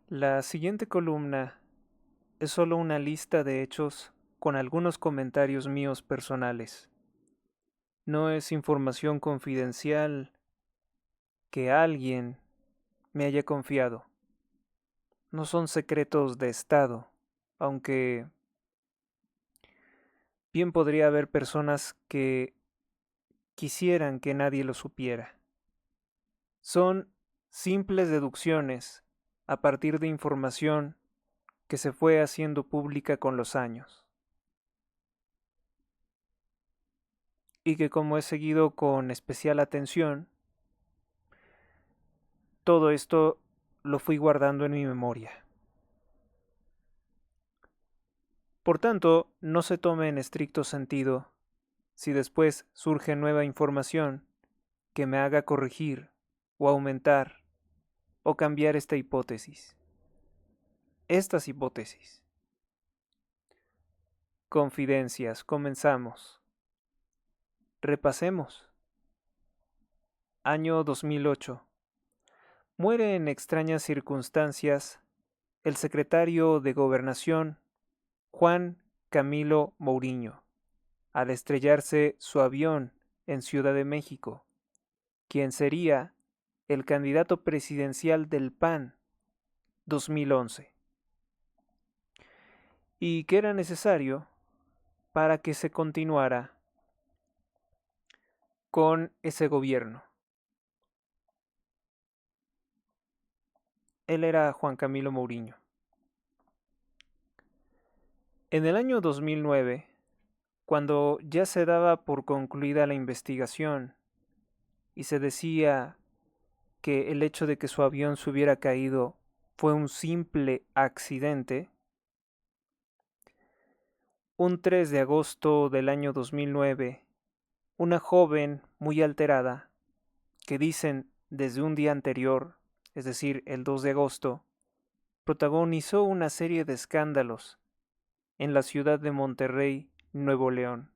La siguiente columna es solo una lista de hechos con algunos comentarios míos personales. No es información confidencial que alguien me haya confiado. No son secretos de Estado, aunque bien podría haber personas que quisieran que nadie lo supiera. Son simples deducciones a partir de información que se fue haciendo pública con los años, y que como he seguido con especial atención, todo esto lo fui guardando en mi memoria. Por tanto, no se tome en estricto sentido si después surge nueva información que me haga corregir o aumentar o cambiar esta hipótesis. Estas hipótesis. Confidencias, comenzamos. Repasemos. Año 2008. Muere en extrañas circunstancias el secretario de Gobernación Juan Camilo Mourinho, al estrellarse su avión en Ciudad de México, quien sería el candidato presidencial del PAN 2011, y que era necesario para que se continuara con ese gobierno. Él era Juan Camilo Mourinho. En el año 2009, cuando ya se daba por concluida la investigación y se decía que el hecho de que su avión se hubiera caído fue un simple accidente, un 3 de agosto del año 2009, una joven muy alterada, que dicen desde un día anterior, es decir, el 2 de agosto, protagonizó una serie de escándalos en la ciudad de Monterrey, Nuevo León.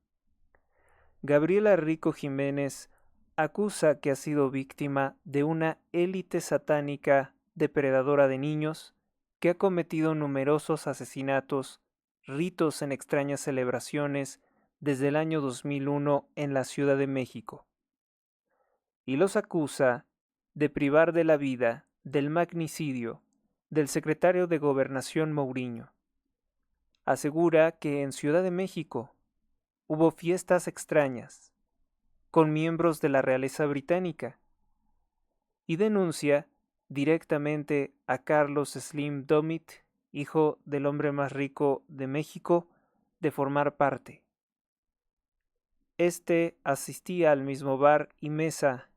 Gabriela Rico Jiménez acusa que ha sido víctima de una élite satánica depredadora de niños que ha cometido numerosos asesinatos, ritos en extrañas celebraciones desde el año 2001 en la Ciudad de México, y los acusa de privar de la vida, del magnicidio, del secretario de Gobernación Mourinho. Asegura que en Ciudad de México hubo fiestas extrañas con miembros de la realeza británica y denuncia directamente a Carlos Slim Domit, hijo del hombre más rico de México, de formar parte. Este asistía al mismo bar y mesa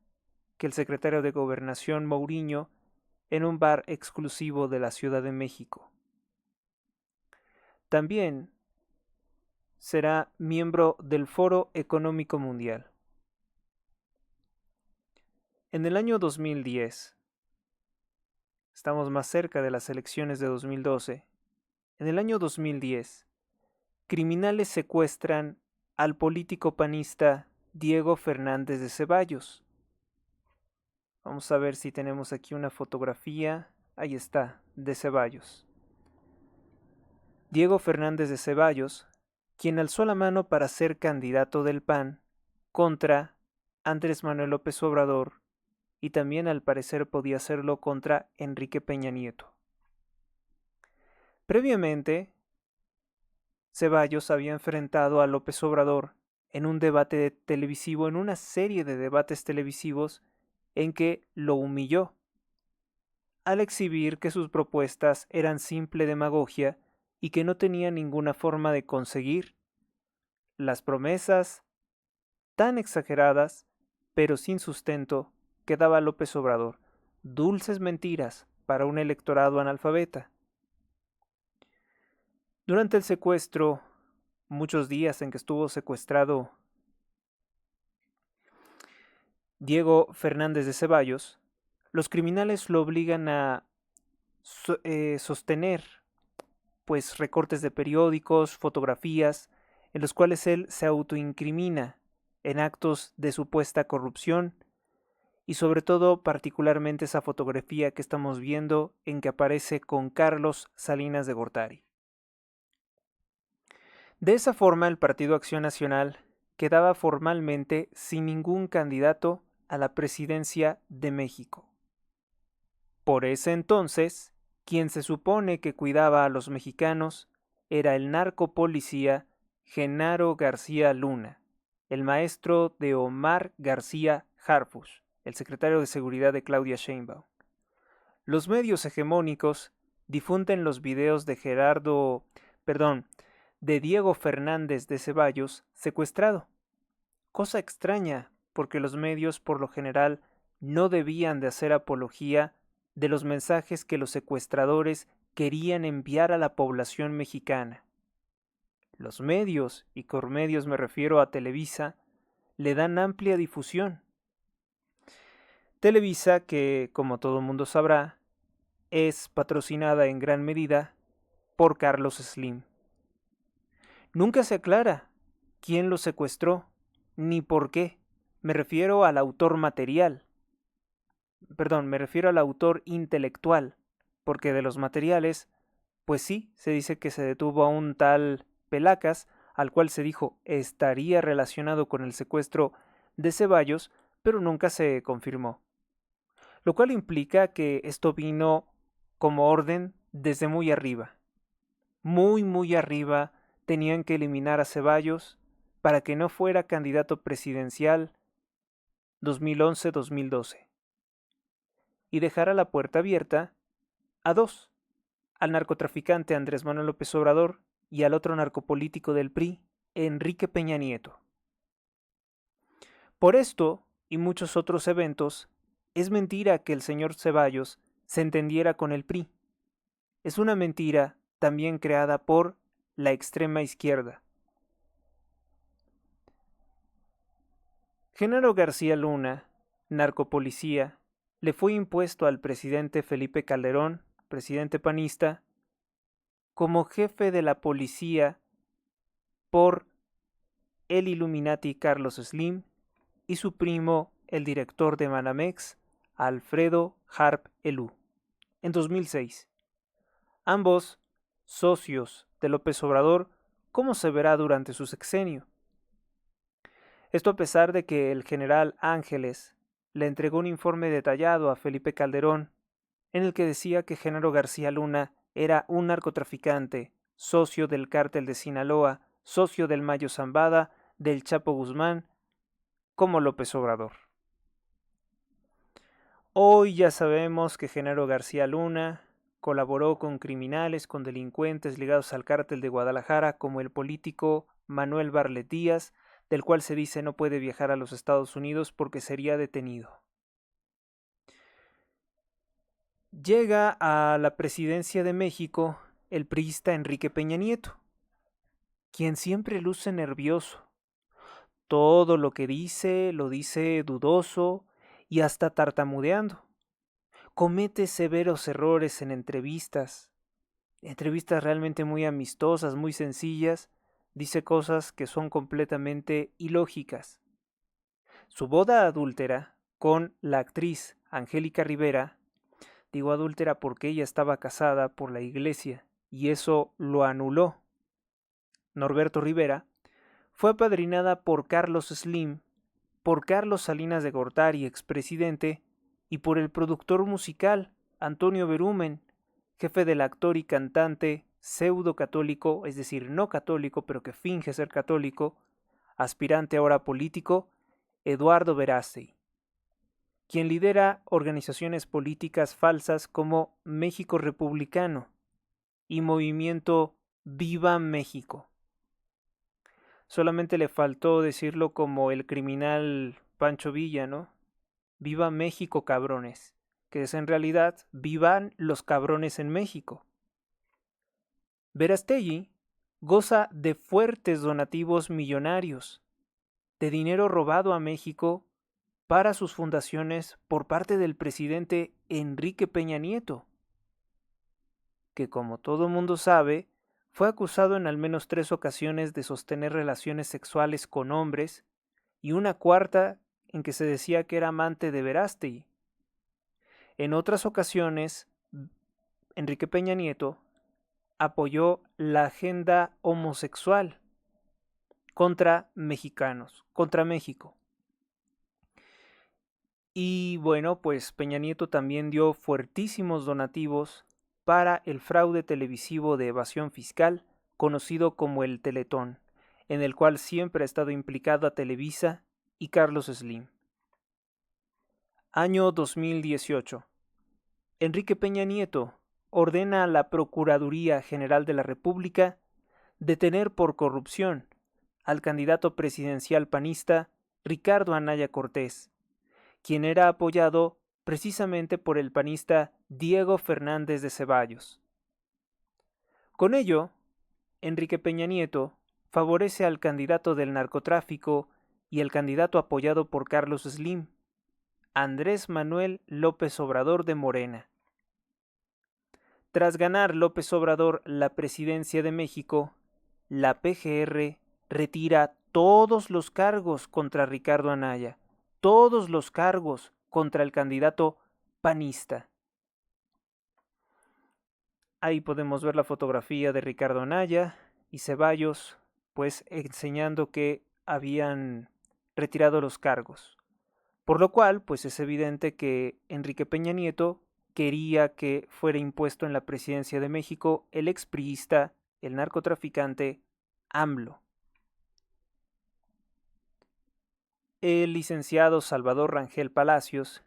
que el secretario de Gobernación Mourinho en un bar exclusivo de la Ciudad de México. También será miembro del Foro Económico Mundial. En el año 2010, estamos más cerca de las elecciones de 2012, en el año 2010, criminales secuestran al político panista Diego Fernández de Ceballos. Vamos a ver si tenemos aquí una fotografía. Ahí está, de Ceballos. Diego Fernández de Ceballos, quien alzó la mano para ser candidato del PAN contra Andrés Manuel López Obrador, y también al parecer podía hacerlo contra Enrique Peña Nieto. Previamente, Ceballos había enfrentado a López Obrador en un debate televisivo, en una serie de debates televisivos en que lo humilló, al exhibir que sus propuestas eran simple demagogia y que no tenía ninguna forma de conseguir las promesas tan exageradas, pero sin sustento, que daba López Obrador, dulces mentiras para un electorado analfabeta. Durante el secuestro, muchos días en que estuvo secuestrado Diego Fernández de Ceballos, los criminales lo obligan a sostener pues recortes de periódicos, fotografías, en los cuales él se autoincrimina en actos de supuesta corrupción y sobre todo particularmente esa fotografía que estamos viendo en que aparece con Carlos Salinas de Gortari. De esa forma, el Partido Acción Nacional quedaba formalmente sin ningún candidato a la presidencia de México. Por ese entonces, quien se supone que cuidaba a los mexicanos era el narcopolicía Genaro García Luna, el maestro de Omar García Harfuch, el secretario de Seguridad de Claudia Sheinbaum. Los medios hegemónicos difunden los videos de de Diego Fernández de Ceballos secuestrado. Cosa extraña, porque los medios por lo general no debían de hacer apología de los mensajes que los secuestradores querían enviar a la población mexicana. Los medios, y con medios me refiero a Televisa, le dan amplia difusión. Televisa, que como todo mundo sabrá, es patrocinada en gran medida por Carlos Slim. Nunca se aclara quién lo secuestró, ni por qué. Me refiero al autor material. Me refiero al autor intelectual, porque de los materiales, pues sí, se dice que se detuvo a un tal Pelacas, al cual se dijo estaría relacionado con el secuestro de Ceballos, pero nunca se confirmó. Lo cual implica que esto vino como orden desde muy arriba. Muy arriba tenían que eliminar a Ceballos para que no fuera candidato presidencial 2011-2012 y dejara la puerta abierta a dos, al narcotraficante Andrés Manuel López Obrador y al otro narcopolítico del PRI, Enrique Peña Nieto. Por esto y muchos otros eventos, es mentira que el señor Ceballos se entendiera con el PRI. Es una mentira también creada por la extrema izquierda. Genaro García Luna, narcopolicía, le fue impuesto al presidente Felipe Calderón, presidente panista, como jefe de la policía por el Illuminati Carlos Slim y su primo, el director de Banamex, Alfredo Harp Elú, en 2006. Ambos socios de López Obrador, como se verá durante su sexenio. Esto a pesar de que el general Ángeles le entregó un informe detallado a Felipe Calderón, en el que decía que Genaro García Luna era un narcotraficante, socio del cártel de Sinaloa, socio del Mayo Zambada, del Chapo Guzmán, como López Obrador. Hoy ya sabemos que Genaro García Luna colaboró con criminales, con delincuentes ligados al cártel de Guadalajara, como el político Manuel Barlet Díaz, del cual se dice no puede viajar a los Estados Unidos porque sería detenido. Llega a la presidencia de México el priista Enrique Peña Nieto, quien siempre luce nervioso. Todo lo que dice lo dice dudoso y hasta tartamudeando. Comete severos errores en entrevistas realmente muy amistosas, muy sencillas, dice cosas que son completamente ilógicas. Su boda adúltera con la actriz Angélica Rivera, digo adúltera porque ella estaba casada por la iglesia y eso lo anuló Norberto Rivera, fue apadrinada por Carlos Slim, por Carlos Salinas de Gortari, expresidente, y por el productor musical Antonio Berumen, jefe del actor y cantante pseudo católico, es decir, no católico, pero que finge ser católico, aspirante ahora político, Eduardo Verástegui, quien lidera organizaciones políticas falsas como México Republicano y Movimiento Viva México. Solamente le faltó decirlo como el criminal Pancho Villa, ¿no? Viva México, cabrones. Que es en realidad, vivan los cabrones en México. Verástegui goza de fuertes donativos millonarios, de dinero robado a México para sus fundaciones por parte del presidente Enrique Peña Nieto, que como todo mundo sabe, fue acusado en al menos 3 ocasiones de sostener relaciones sexuales con hombres y una cuarta en que se decía que era amante de Verástegui. En otras ocasiones, Enrique Peña Nieto apoyó la agenda homosexual contra mexicanos, contra México. Y bueno, pues Peña Nieto también dio fuertísimos donativos para el fraude televisivo de evasión fiscal, conocido como el Teletón, en el cual siempre ha estado implicada Televisa y Carlos Slim. Año 2018. Enrique Peña Nieto ordena a la Procuraduría General de la República detener por corrupción al candidato presidencial panista Ricardo Anaya Cortés, quien era apoyado precisamente por el panista Diego Fernández de Ceballos. Con ello, Enrique Peña Nieto favorece al candidato del narcotráfico y el candidato apoyado por Carlos Slim, Andrés Manuel López Obrador de Morena. Tras ganar López Obrador la presidencia de México, la PGR retira todos los cargos contra Ricardo Anaya, todos los cargos contra el candidato panista. Ahí podemos ver la fotografía de Ricardo Anaya y Ceballos, pues enseñando que habían retirado los cargos. Por lo cual, pues es evidente que Enrique Peña Nieto quería que fuera impuesto en la presidencia de México el expriista, el narcotraficante AMLO. El licenciado Salvador Rangel Palacios,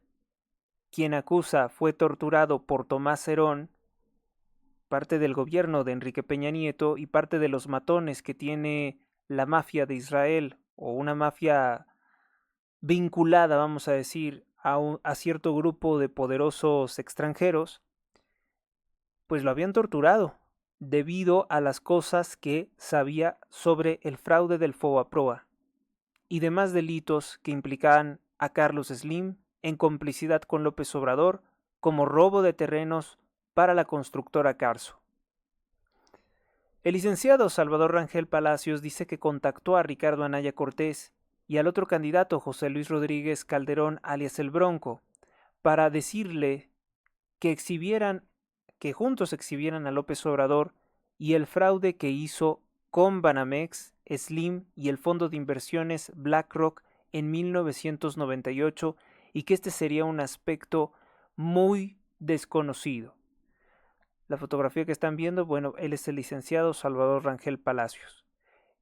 quien acusa fue torturado por Tomás Herón, parte del gobierno de Enrique Peña Nieto y parte de los matones que tiene la mafia de Israel, o una mafia vinculada, vamos a decir, a cierto grupo de poderosos extranjeros, pues lo habían torturado debido a las cosas que sabía sobre el fraude del FOBAPROA y demás delitos que implicaban a Carlos Slim en complicidad con López Obrador, como robo de terrenos para la constructora Carso. El licenciado Salvador Rangel Palacios dice que contactó a Ricardo Anaya Cortés y al otro candidato, José Luis Rodríguez Calderón, alias El Bronco, para decirle que juntos exhibieran a López Obrador y el fraude que hizo con Banamex, Slim y el fondo de inversiones BlackRock en 1998, y que este sería un aspecto muy desconocido. La fotografía que están viendo, bueno, él es el licenciado Salvador Rangel Palacios.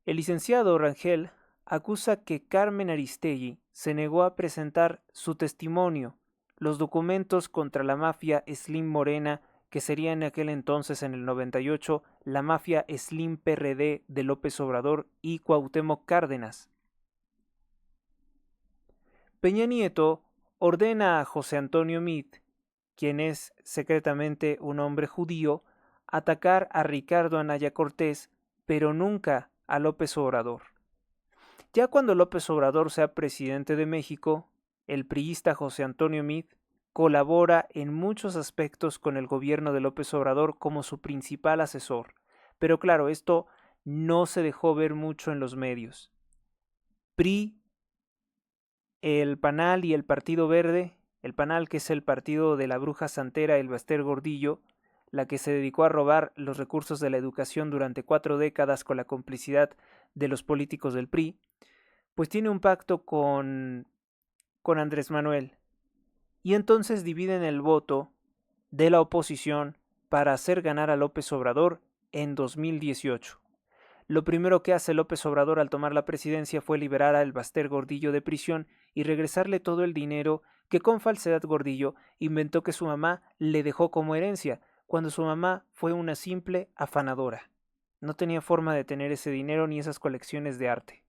El licenciado Rangel acusa que Carmen Aristegui se negó a presentar su testimonio, los documentos contra la mafia Slim Morena, que sería en aquel entonces, en el 98, la mafia Slim PRD de López Obrador y Cuauhtémoc Cárdenas. Peña Nieto ordena a José Antonio Meade, quien es secretamente un hombre judío, atacar a Ricardo Anaya Cortés, pero nunca a López Obrador. Ya cuando López Obrador sea presidente de México, el priista José Antonio Meade colabora en muchos aspectos con el gobierno de López Obrador como su principal asesor. Pero claro, esto no se dejó ver mucho en los medios. PRI, el PANAL y el Partido Verde, el PANAL, que es el partido de la bruja santera Elbaster Gordillo, la que se dedicó a robar los recursos de la educación durante 4 décadas con la complicidad de los políticos del PRI, pues tiene un pacto con Andrés Manuel. Y entonces dividen el voto de la oposición para hacer ganar a López Obrador en 2018. Lo primero que hace López Obrador al tomar la presidencia fue liberar a Elbaster Gordillo de prisión y regresarle todo el dinero que con falsedad Gordillo inventó que su mamá le dejó como herencia, cuando su mamá fue una simple afanadora. No tenía forma de tener ese dinero ni esas colecciones de arte.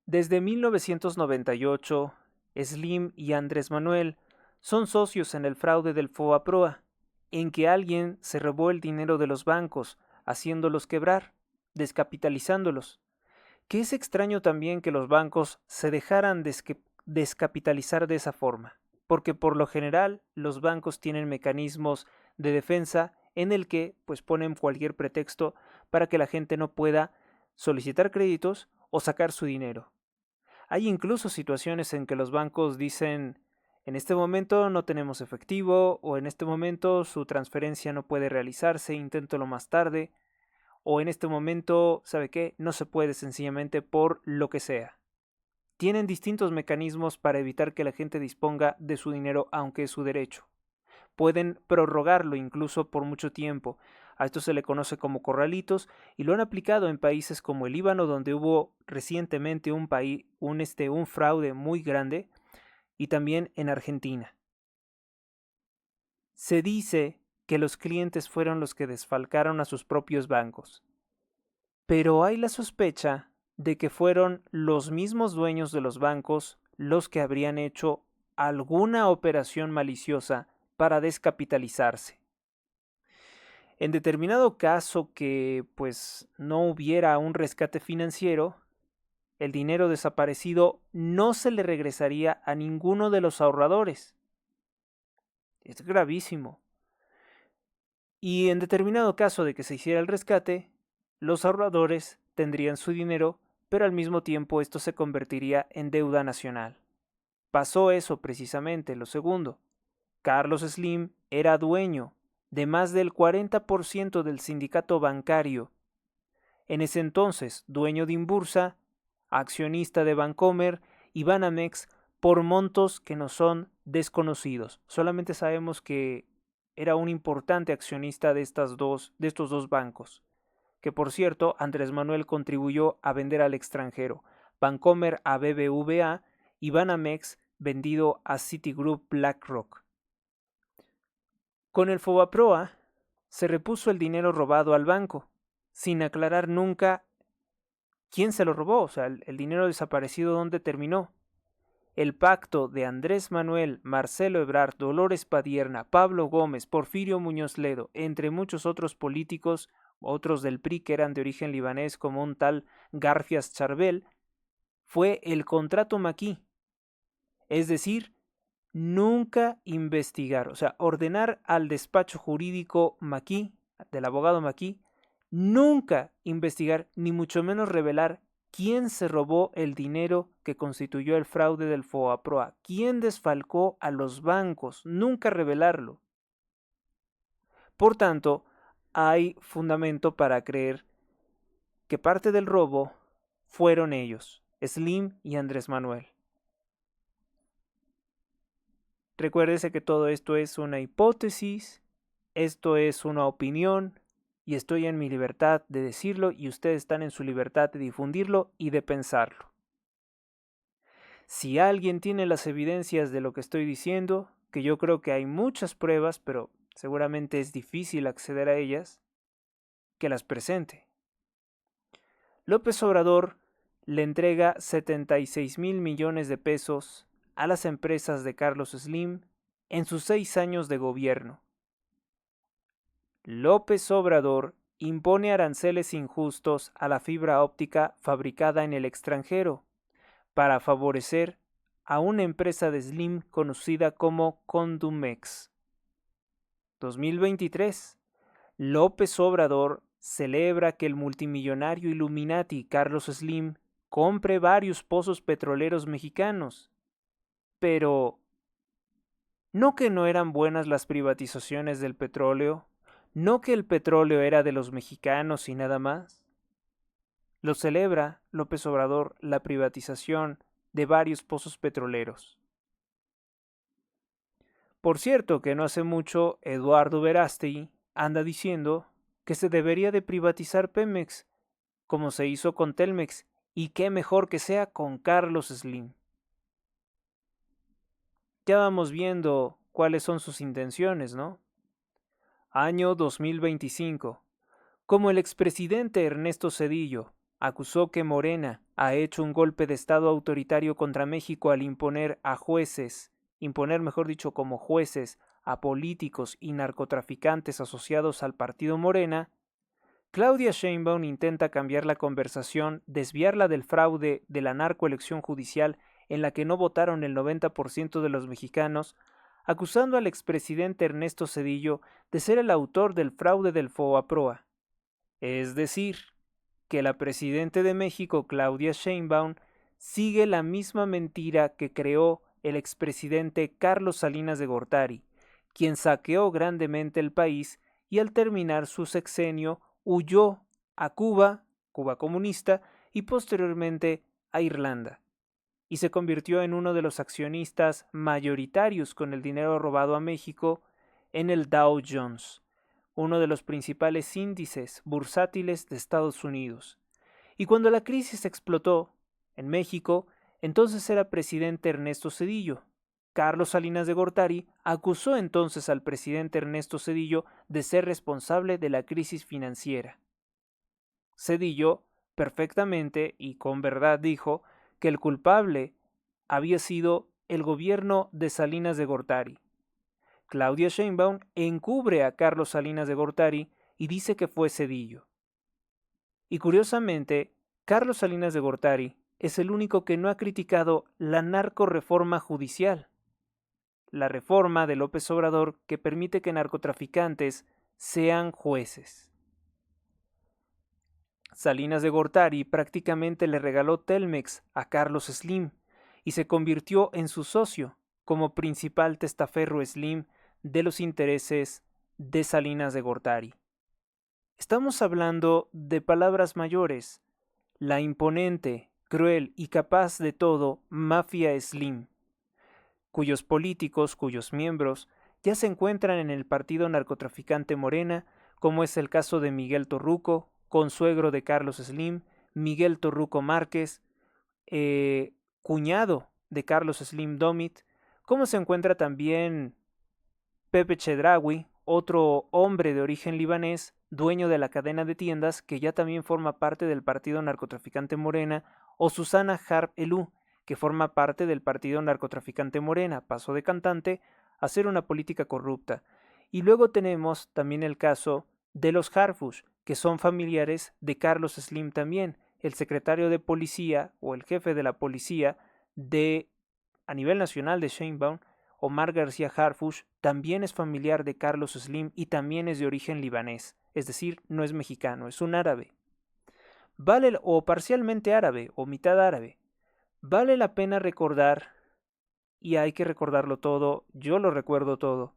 Desde 1998, Slim y Andrés Manuel son socios en el fraude del FOBAPROA, en que alguien se robó el dinero de los bancos, haciéndolos quebrar, descapitalizándolos. Que es extraño también que los bancos se dejaran descapitalizar de esa forma, porque por lo general los bancos tienen mecanismos de defensa en el que pues ponen cualquier pretexto para que la gente no pueda solicitar créditos o sacar su dinero. Hay incluso situaciones en que los bancos dicen, en este momento no tenemos efectivo, o en este momento su transferencia no puede realizarse, inténtalo más tarde, o en este momento, ¿sabe qué? No se puede sencillamente por lo que sea. Tienen distintos mecanismos para evitar que la gente disponga de su dinero, aunque es su derecho. Pueden prorrogarlo incluso por mucho tiempo. A esto se le conoce como corralitos y lo han aplicado en países como el Líbano, donde hubo recientemente un fraude muy grande, y también en Argentina. Se dice que los clientes fueron los que desfalcaron a sus propios bancos, pero hay la sospecha de que fueron los mismos dueños de los bancos los que habrían hecho alguna operación maliciosa para descapitalizarse. En determinado caso que pues no hubiera un rescate financiero, el dinero desaparecido no se le regresaría a ninguno de los ahorradores. Es gravísimo. Y en determinado caso de que se hiciera el rescate, los ahorradores tendrían su dinero, pero al mismo tiempo esto se convertiría en deuda nacional. Pasó eso precisamente, lo segundo. Carlos Slim era dueño de más del 40% del sindicato bancario. En ese entonces, dueño de Inbursa, accionista de Bancomer y Banamex por montos que nos son desconocidos. Solamente sabemos que era un importante accionista de estos dos bancos, que por cierto Andrés Manuel contribuyó a vender al extranjero, Bancomer a BBVA y Banamex vendido a Citigroup BlackRock. Con el Fobaproa se repuso el dinero robado al banco, sin aclarar nunca quién se lo robó, o sea, el dinero desaparecido dónde terminó. El pacto de Andrés Manuel, Marcelo Ebrard, Dolores Padierna, Pablo Gómez, Porfirio Muñoz Ledo, entre muchos otros políticos, otros del PRI que eran de origen libanés como un tal Garfias Charbel, fue el contrato Maquis. Es decir, nunca investigar, o sea, ordenar al despacho jurídico Maquis, del abogado Maquis, nunca investigar, ni mucho menos revelar quién se robó el dinero que constituyó el fraude del FOAPROA, quién desfalcó a los bancos, nunca revelarlo. Por tanto, hay fundamento para creer que parte del robo fueron ellos, Slim y Andrés Manuel. Recuérdese que todo esto es una hipótesis, esto es una opinión, y estoy en mi libertad de decirlo y ustedes están en su libertad de difundirlo y de pensarlo. Si alguien tiene las evidencias de lo que estoy diciendo, que yo creo que hay muchas pruebas, pero seguramente es difícil acceder a ellas, que las presente. López Obrador le entrega 76,000 millones de pesos a las empresas de Carlos Slim en sus 6 años de gobierno. López Obrador impone aranceles injustos a la fibra óptica fabricada en el extranjero para favorecer a una empresa de Slim conocida como Condumex. 2023. López Obrador celebra que el multimillonario Illuminati Carlos Slim compre varios pozos petroleros mexicanos. Pero, ¿no que no eran buenas las privatizaciones del petróleo? ¿No que el petróleo era de los mexicanos y nada más? Lo celebra López Obrador la privatización de varios pozos petroleros. Por cierto que no hace mucho Eduardo Verástegui anda diciendo que se debería de privatizar Pemex, como se hizo con Telmex, y qué mejor que sea con Carlos Slim. Ya vamos viendo cuáles son sus intenciones, ¿no? Año 2025. Como el expresidente Ernesto Zedillo acusó que Morena ha hecho un golpe de Estado autoritario contra México al imponer mejor dicho, como jueces a políticos y narcotraficantes asociados al partido Morena, Claudia Sheinbaum intenta cambiar la conversación, desviarla del fraude de la narcoelección judicial en la que no votaron el 90% de los mexicanos, acusando al expresidente Ernesto Zedillo de ser el autor del fraude del FOAPROA. Es decir, que la presidenta de México, Claudia Sheinbaum, sigue la misma mentira que creó el expresidente Carlos Salinas de Gortari, quien saqueó grandemente el país y al terminar su sexenio huyó a Cuba, Cuba comunista, y posteriormente a Irlanda, y se convirtió en uno de los accionistas mayoritarios con el dinero robado a México en el Dow Jones, uno de los principales índices bursátiles de Estados Unidos. Y cuando la crisis explotó en México, entonces era presidente Ernesto Zedillo. Carlos Salinas de Gortari acusó entonces al presidente Ernesto Zedillo de ser responsable de la crisis financiera. Zedillo perfectamente y con verdad dijo que el culpable había sido el gobierno de Salinas de Gortari. Claudia Sheinbaum encubre a Carlos Salinas de Gortari y dice que fue Zedillo. Y curiosamente, Carlos Salinas de Gortari es el único que no ha criticado la narcorreforma judicial, la reforma de López Obrador que permite que narcotraficantes sean jueces. Salinas de Gortari prácticamente le regaló Telmex a Carlos Slim y se convirtió en su socio como principal testaferro Slim de los intereses de Salinas de Gortari. Estamos hablando de palabras mayores, la imponente, cruel y capaz de todo mafia Slim, cuyos políticos, cuyos miembros, ya se encuentran en el partido narcotraficante Morena, como es el caso de Miguel Torruco, consuegro de Carlos Slim, Miguel Torruco Márquez, cuñado de Carlos Slim Domit, como se encuentra también Pepe Chedraui, otro hombre de origen libanés, dueño de la cadena de tiendas, que ya también forma parte del partido narcotraficante Morena, o Susana Harp Elú, que forma parte del partido narcotraficante Morena, pasó de cantante a ser una política corrupta. Y luego tenemos también el caso de los Harfush, que son familiares de Carlos Slim también, el secretario de policía o el jefe de la policía a nivel nacional de Sheinbaum, Omar García Harfush, también es familiar de Carlos Slim y también es de origen libanés, es decir, no es mexicano, es un árabe. O parcialmente árabe o mitad árabe. Vale la pena recordar, y hay que recordarlo todo, yo lo recuerdo todo.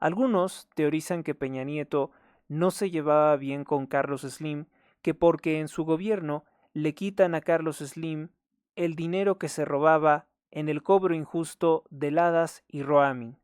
Algunos teorizan que Peña Nieto no se llevaba bien con Carlos Slim, que porque en su gobierno le quitan a Carlos Slim el dinero que se robaba en el cobro injusto de Ladas y Roamin.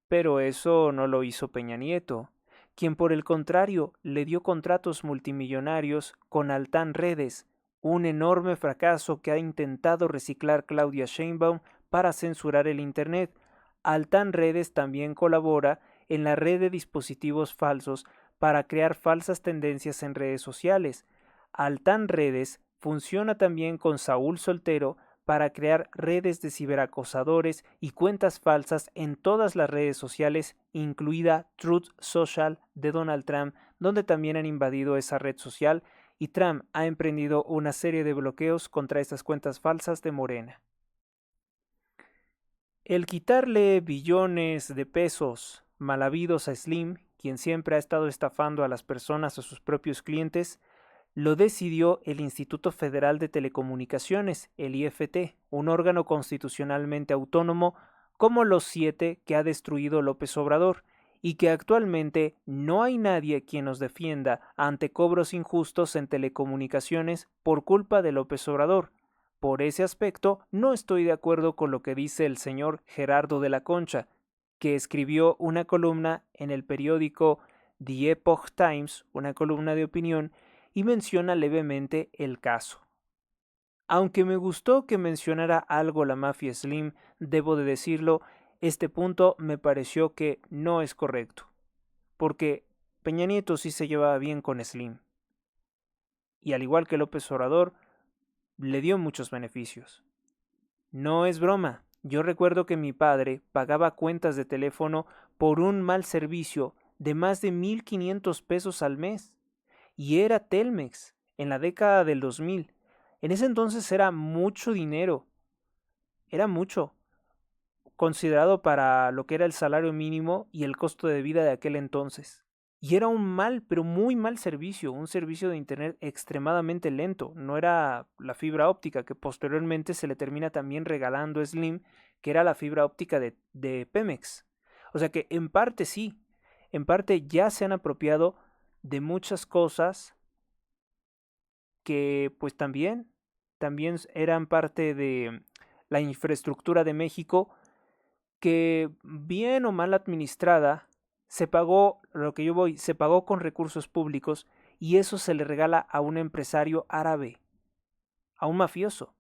Pero eso no lo hizo Peña Nieto, quien por el contrario le dio contratos multimillonarios con Altán Redes, un enorme fracaso que ha intentado reciclar Claudia Sheinbaum para censurar el Internet. Altán Redes también colabora en la red de dispositivos falsos para crear falsas tendencias en redes sociales. Altán Redes funciona también con Saúl Soltero para crear redes de ciberacosadores y cuentas falsas en todas las redes sociales, incluida Truth Social de Donald Trump, donde también han invadido esa red social, y Trump ha emprendido una serie de bloqueos contra estas cuentas falsas de Morena. El quitarle billones de pesos mal habidos a Slim, quien siempre ha estado estafando a las personas, a sus propios clientes, lo decidió el Instituto Federal de Telecomunicaciones, el IFT, un órgano constitucionalmente autónomo como los 7 que ha destruido López Obrador, y que actualmente no hay nadie quien nos defienda ante cobros injustos en telecomunicaciones por culpa de López Obrador. Por ese aspecto, no estoy de acuerdo con lo que dice el señor Gerardo de la Concha, que escribió una columna en el periódico The Epoch Times, una columna de opinión, y menciona levemente el caso. Aunque me gustó que mencionara algo la mafia Slim, debo de decirlo, este punto me pareció que no es correcto, porque Peña Nieto sí se llevaba bien con Slim, y al igual que López Obrador, le dio muchos beneficios. No es broma, yo recuerdo que mi padre pagaba cuentas de teléfono por un mal servicio de más de 1,500 pesos al mes. Y era Telmex, en la década del 2000. En ese entonces era mucho dinero, era mucho, considerado para lo que era el salario mínimo y el costo de vida de aquel entonces. Y era un mal, pero muy mal servicio, un servicio de internet extremadamente lento. No era la fibra óptica, que posteriormente se le termina también regalando a Slim, que era la fibra óptica de Pemex. O sea que en parte sí, en parte ya se han apropiado de muchas cosas que pues también eran parte de la infraestructura de México, que bien o mal administrada, se pagó, lo que yo voy, se pagó con recursos públicos y eso se le regala a un empresario árabe, a un mafioso.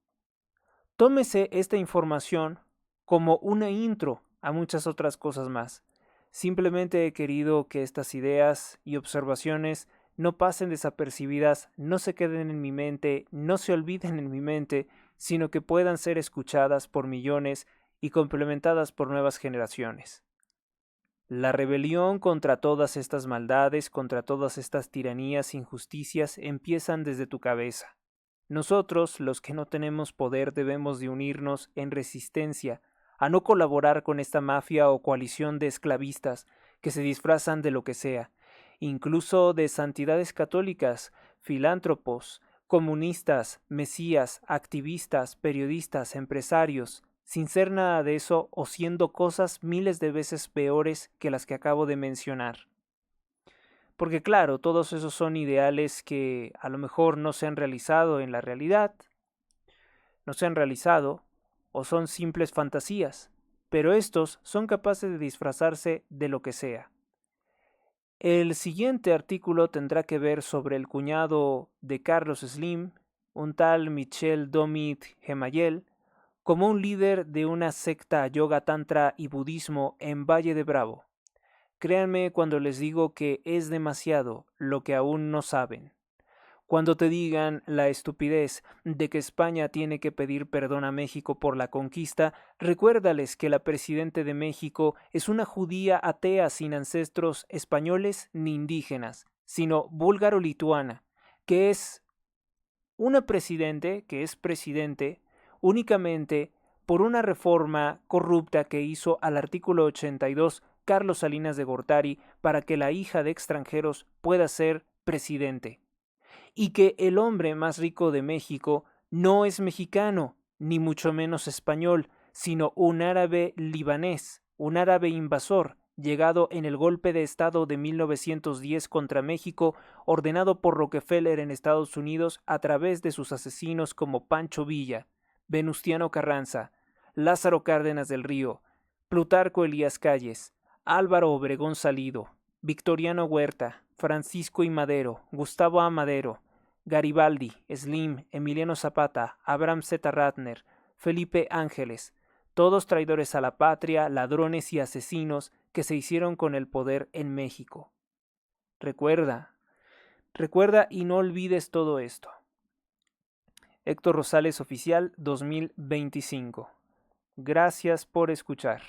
Tómese esta información como una intro a muchas otras cosas más. Simplemente he querido que estas ideas y observaciones no pasen desapercibidas, no se queden en mi mente, no se olviden en mi mente, sino que puedan ser escuchadas por millones y complementadas por nuevas generaciones. La rebelión contra todas estas maldades, contra todas estas tiranías, injusticias, empiezan desde tu cabeza. Nosotros, los que no tenemos poder, debemos de unirnos en resistencia a no colaborar con esta mafia o coalición de esclavistas que se disfrazan de lo que sea, incluso de santidades católicas, filántropos, comunistas, mesías, activistas, periodistas, empresarios, sin ser nada de eso o siendo cosas miles de veces peores que las que acabo de mencionar. Porque claro, todos esos son ideales que a lo mejor no se han realizado en la realidad, no se han realizado o son simples fantasías, pero estos son capaces de disfrazarse de lo que sea. El siguiente artículo tendrá que ver sobre el cuñado de Carlos Slim, un tal Michel Domit Gemayel, como un líder de una secta yoga tantra y budismo en Valle de Bravo. Créanme cuando les digo que es demasiado lo que aún no saben. Cuando te digan la estupidez de que España tiene que pedir perdón a México por la conquista, recuérdales que la presidente de México es una judía atea sin ancestros españoles ni indígenas, sino búlgaro-lituana, que es que es presidente únicamente por una reforma corrupta que hizo al artículo 82 Carlos Salinas de Gortari para que la hija de extranjeros pueda ser presidente. Y que el hombre más rico de México no es mexicano, ni mucho menos español, sino un árabe libanés, un árabe invasor, llegado en el golpe de Estado de 1910 contra México, ordenado por Rockefeller en Estados Unidos a través de sus asesinos como Pancho Villa, Venustiano Carranza, Lázaro Cárdenas del Río, Plutarco Elías Calles, Álvaro Obregón Salido, Victoriano Huerta, Francisco I. Madero, Gustavo A. Madero, Garibaldi, Slim, Emiliano Zapata, Abraham Z. Ratner, Felipe Ángeles, todos traidores a la patria, ladrones y asesinos que se hicieron con el poder en México. Recuerda y no olvides todo esto. Héctor Rosales Oficial 2025. Gracias por escuchar.